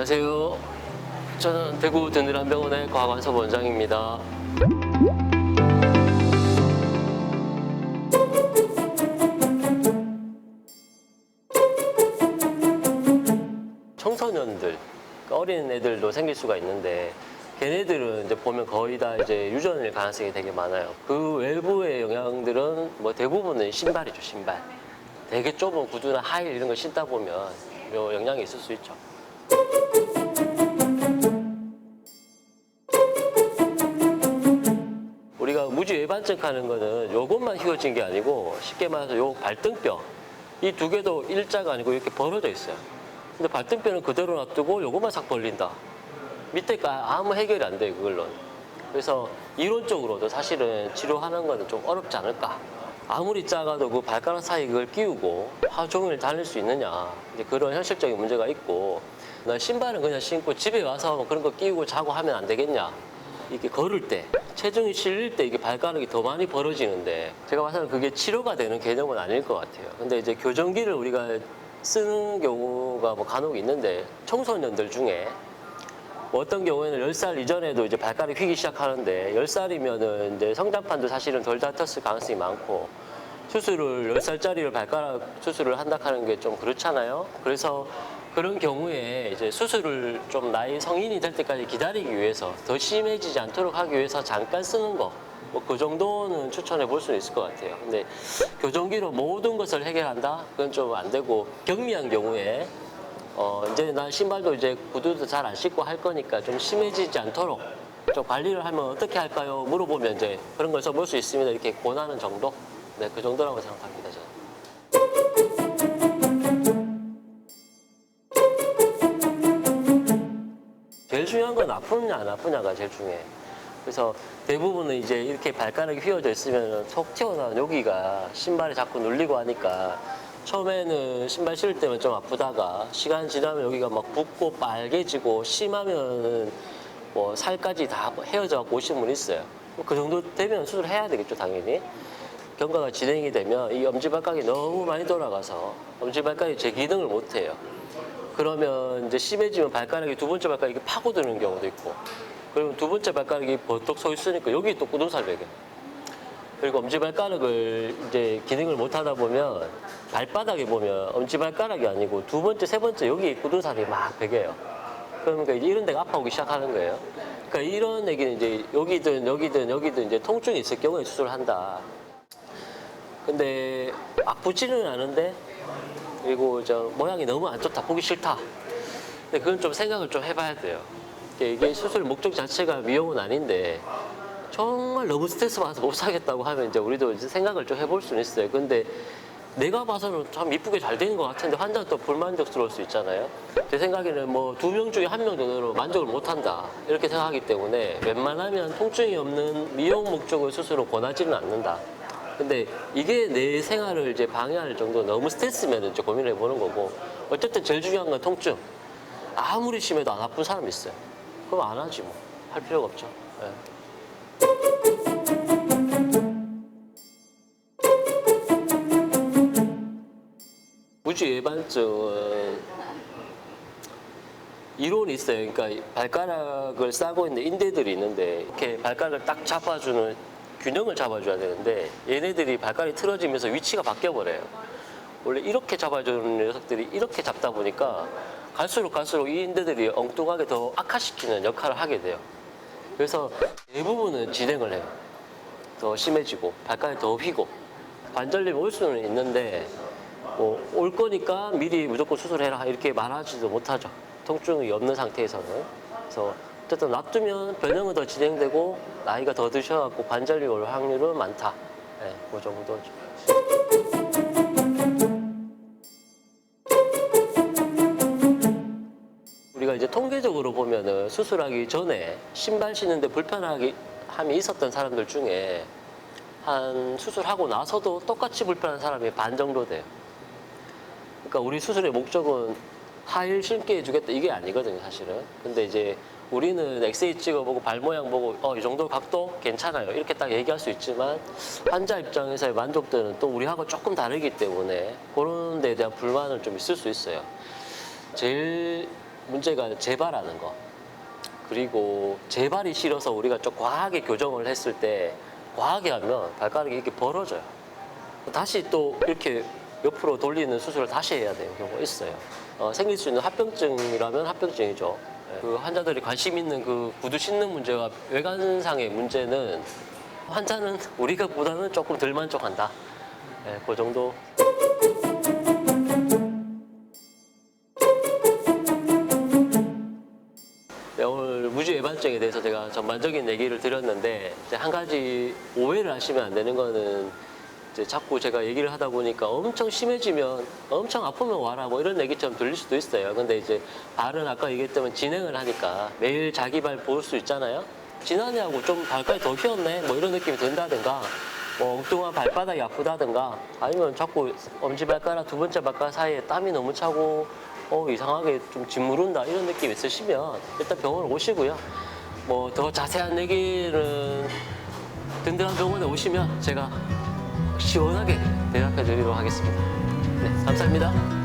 안녕하세요. 저는 대구 드늘한병원의 과관섭 원장입니다. 청소년들, 어린 애들도 생길 수가 있는데 걔네들은 이제 보면 거의 다 이제 유전일 가능성이 되게 많아요. 그 외부의 영향들은 뭐 대부분은 신발이죠, 신발. 되게 좁은 구두나 하일 이런 거 신다 보면 요 영향이 있을 수 있죠. 우리가 무지 외반증 하는 거는 요것만 휘어진 게 아니고 쉽게 말해서 요 발등뼈 이 두 개도 일자가 아니고 이렇게 벌어져 있어요. 근데 발등뼈는 그대로 놔두고 요것만 싹 벌린다. 밑에가 아무 해결이 안 돼요, 그걸로는. 그래서 이론적으로도 사실은 치료하는 거는 좀 어렵지 않을까. 아무리 작아도 그 발가락 사이에 그걸 끼우고 하루 종일 다닐 수 있느냐. 이제 그런 현실적인 문제가 있고, 나 신발은 그냥 신고 집에 와서 뭐 그런 거 끼우고 자고 하면 안 되겠냐. 이렇게 걸을 때, 체중이 실릴 때 이게 발가락이 더 많이 벌어지는데, 제가 봐서는 그게 치료가 되는 개념은 아닐 것 같아요. 근데 이제 교정기를 우리가 쓰는 경우가 뭐 간혹 있는데, 청소년들 중에 어떤 경우에는 10살 이전에도 이제 발가락이 휘기 시작하는데 10살이면은 이제 성장판도 사실은 덜 닳았을 가능성이 많고 수술을 10살짜리를 발가락 수술을 한다 하는 게 좀 그렇잖아요. 그래서 그런 경우에 이제 수술을 좀 나이 성인이 될 때까지 기다리기 위해서 더 심해지지 않도록 하기 위해서 잠깐 쓰는 거. 뭐 그 정도는 추천해 볼 수는 있을 것 같아요. 근데 교정기로 모든 것을 해결한다? 그건 좀 안 되고 경미한 경우에 이제 난 신발도 이제 구두도 잘 안 신고 할 거니까 좀 심해지지 않도록 좀 관리를 하면 어떻게 할까요? 물어보면 이제 그런 걸 써볼 수 있습니다. 이렇게 권하는 정도? 네, 그 정도라고 생각합니다, 저는. 제일 중요한 건 아프냐 안 아프냐가 제일 중요해. 그래서 대부분은 이제 이렇게 발가락이 휘어져 있으면 속 튀어나온 여기가 신발에 자꾸 눌리고 하니까 처음에는 신발 신을 때면 좀 아프다가 시간 지나면 여기가 막 붓고 빨개지고 심하면은 뭐 살까지 다 헤어져 갖고 오신 분 있어요. 그 정도 되면 수술해야 되겠죠, 당연히. 경과가 진행이 되면 이 엄지발가락이 너무 많이 돌아가서 엄지발가락이 제 기능을 못 해요. 그러면 이제 심해지면 발가락이 두 번째 발가락이 파고드는 경우도 있고, 그러면 두 번째 발가락이 버떡 서 있으니까 여기 또 굳은살 베겨. 그리고 엄지발가락을 이제 기능을 못 하다 보면 발바닥에 보면 엄지발가락이 아니고 두 번째, 세 번째 여기 굳은살이 막 베겨요. 그러니까 이제 이런 데가 아파오기 시작하는 거예요. 그러니까 이런 얘기는 이제 여기든 이제 통증이 있을 경우에 수술을 한다. 근데 아프지는 않은데 그리고 저 모양이 너무 안 좋다, 보기 싫다. 근데 그건 좀 생각을 좀 해봐야 돼요. 이게 수술 목적 자체가 미용은 아닌데 정말 너무 스트레스 받아서 못 사겠다고 하면 이제 우리도 이제 생각을 좀 해볼 수는 있어요. 근데 내가 봐서는 참 이쁘게 잘 되는 것 같은데 환자는 또 불만족스러울 수 있잖아요. 제 생각에는 뭐 2명 중에 1명 정도로 만족을 못 한다 이렇게 생각하기 때문에 웬만하면 통증이 없는 미용 목적의 수술을 권하지는 않는다. 근데 이게 내 생활을 이제 방해할 정도 너무 스트레스면 이제 고민을 해보는 거고, 어쨌든 제일 중요한 건 통증. 아무리 심해도 안 아픈 사람이 있어요. 그럼 안 하지 뭐. 할 필요가 없죠. 네. 무지 외반증은 이론이 있어요. 그러니까 발가락을 싸고 있는 인대들이 있는데 이렇게 발가락을 딱 잡아주는 균형을 잡아줘야 되는데 얘네들이 발가락이 틀어지면서 위치가 바뀌어버려요. 원래 이렇게 잡아주는 녀석들이 이렇게 잡다 보니까 갈수록 이 인대들이 엉뚱하게 더 악화시키는 역할을 하게 돼요. 그래서 대부분은 진행을 해요. 더 심해지고 발가락이 더 휘고 관절염이 올 수는 있는데 뭐 올 거니까 미리 무조건 수술해라 이렇게 말하지도 못하죠. 통증이 없는 상태에서는. 그래서 어쨌든 놔두면 변형은 더 진행되고 나이가 더 드셔갖고 관절염이 올 확률은 많다. 네, 그 정도죠. 우리가 이제 통계적으로 보면은 수술하기 전에 신발 신는데 불편함이 있었던 사람들 중에 한 수술하고 나서도 똑같이 불편한 사람이 반 정도 돼요. 그러니까 우리 수술의 목적은 하일 신게 해주겠다 이게 아니거든요, 사실은. 근데 이제 우리는 엑스레이 찍어보고 발 모양 보고 이 정도 각도 괜찮아요 이렇게 딱 얘기할 수 있지만 환자 입장에서의 만족도는 또 우리하고 조금 다르기 때문에 그런 데에 대한 불만은 좀 있을 수 있어요. 제일 문제가 재발하는 거. 그리고 재발이 싫어서 우리가 좀 과하게 교정을 했을 때 과하게 하면 발가락이 이렇게 벌어져요. 다시 또 이렇게 옆으로 돌리는 수술을 다시 해야 되는 경우가 있어요. 생길 수 있는 합병증이라면 합병증이죠. 그 환자들이 관심 있는 그 구두 신는 문제와 외관상의 문제는 환자는 우리가 보다는 조금 덜 만족한다. 네, 그 정도. 네, 오늘 무지 외반증에 대해서 제가 전반적인 얘기를 드렸는데 이제 한 가지 오해를 하시면 안 되는 거는 이제 자꾸 제가 얘기를 하다 보니까 엄청 심해지면 엄청 아프면 와라 뭐 이런 얘기처럼 들릴 수도 있어요. 근데 이제 발은 아까 얘기했지만 진행을 하니까 매일 자기 발 볼 수 있잖아요. 지난해하고 좀 발가락이 더 휘었네 뭐 이런 느낌이 든다든가 뭐 엉뚱한 발바닥이 아프다든가 아니면 자꾸 엄지발가락 두 번째 발가락 사이에 땀이 너무 차고 이상하게 좀 짓무른다 이런 느낌 있으시면 일단 병원을 오시고요. 뭐 더 자세한 얘기는 든든한 병원에 오시면 제가 시원하게 대답해 드리도록 하겠습니다. 네, 감사합니다.